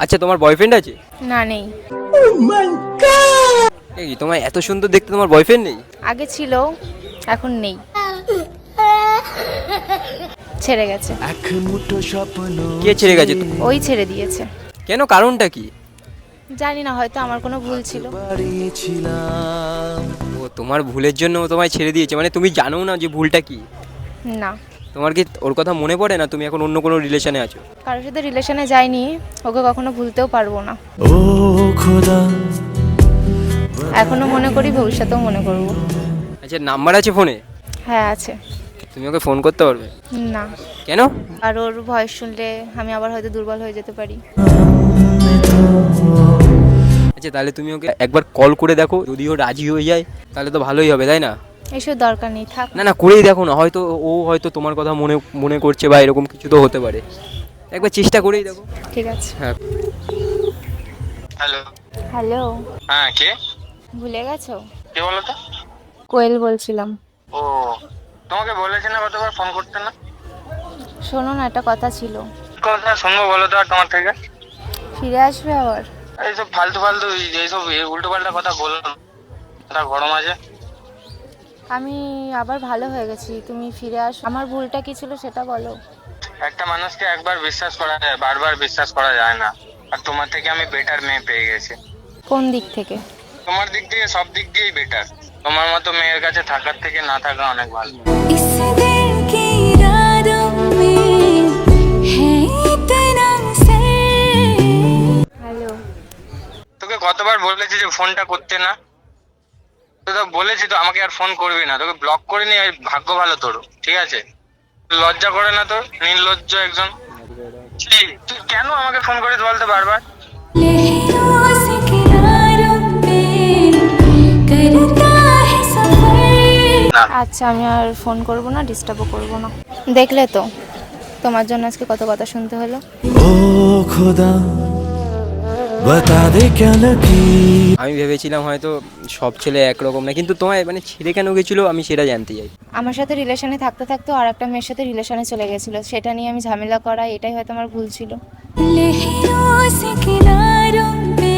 আচ্ছা, তোমার বয়ফ্রেন্ড আছে? না, নেই। এই তোমার এত সুন্দর দেখতে, তোমার বয়ফ্রেন্ড নেই? আগে ছিল, এখন নেই, ছেড়ে গেছে। কে ছেড়ে গেছে? ওই ছেড়ে দিয়েছে। কেন, কারণটা কি? জানি না, হয়তো আমার কোনো ভুল ছিল। ও তোমার ভুলের জন্য ও তোমায় ছেড়ে দিয়েছে, মানে তুমি জানো না যে ভুলটা কি? না, তোমার কি ওর কথা মনে পড়ে না? তুমি এখন অন্য কোনো রিলেশনে আছো? কারোর সাথে রিলেশনে যাইনি, ওকে কখনো ভুলতেও পারবো না। ও খোদা, এখনো মনে করি, ভবিষ্যতেও মনে করব। আচ্ছা, নাম্বার আছে ফোনে? হ্যাঁ, আছে। তুমি ওকে ফোন করতে পারবে? না, কেন? আর ওর ভয়েস শুনলে আমি আবার হয়তো দুর্বল হয়ে যেতে পারি। আচ্ছা, তাহলে তুমি ওকে একবার কল করে দেখো, যদি ও রাজি হয়ে যায় তাহলে তো ভালোই হবে, তাই না? এসব দরকার নেই, থাক। না না, করেই দেখো না, হয়তো ও হয়তো তোমার কথা মনে মনে করছে বা এরকম কিছু তো হতে পারে। একবার চেষ্টা করেই দেখো। ঠিক আছে। হ্যাঁ। হ্যালো। হ্যালো, হ্যাঁ, কে? ভুলে গেছো? কে বলো তো? কোয়েল বলছিলাম। ও, তোমাকে বলেছি না কতবার ফোন করতে না? শোনো না, একটা কথা ছিল। কথা শুনবো বলো তো আর তোমার থেকে? ফিরে আসবে আবার? এইসব ফালতু ফালতু এইসব উল্টো পাল্টা কথা বলো না। এটা গরম আছে। আমি আবার ভালো হয়ে গেছি, তুমি ফিরে আসো। আমার ভুলটা কি ছিল সেটা বলো। একটা মানুষকে একবার বিশ্বাস করা যায়, বারবার বিশ্বাস করা যায় না। আর তোমার থেকে আমি বেটার মেয়ে পেয়ে গেছি। কোন দিক থেকে? তোমার দিক দিয়ে সব দিক দিয়েই বেটার। তোমার মতো মেয়ের কাছে থাকার থেকে না থাকা অনেক ভালো। इस दिल की रातों में है इतना से। হ্যালো। তোকে কতবার বলেছি যে ফোনটা করতে না? তো বলেছি তো আমাকে আর ফোন করবি না, তোকে ব্লক করে নি, ভাগ্য ভালো তোর, ঠিক আছে? লজ্জা করে না তোর? নির্লজ্জ একজন। ছি, তুই কেন আমাকে ফোন করিস বলতে বারবার? लहरों से किनारों पे करता है सफर। আচ্ছা, আমি আর ফোন করব না, ডিস্টার্বও করব না। দেখলে তো, তোমার জন্য আজকে কত কথা শুনতে হলো। ও খোদা, বতা দে क्या लगी। আমি ভেবেছিলাম হয়তো সব ছেলে একরকম না, কিন্তু তোমায় মানে ছেড়ে কেন গেছিলো আমি সেটা জানতে চাই। আমার সাথে রিলেশনে থাকতে থাকতে আর একটা মেয়ের সাথে রিলেশনে চলে গেছিলো, সেটা নিয়ে আমি ঝামেলা করা, এটাই হয়তো আমার ভুল ছিল। लहरों से किनारों पे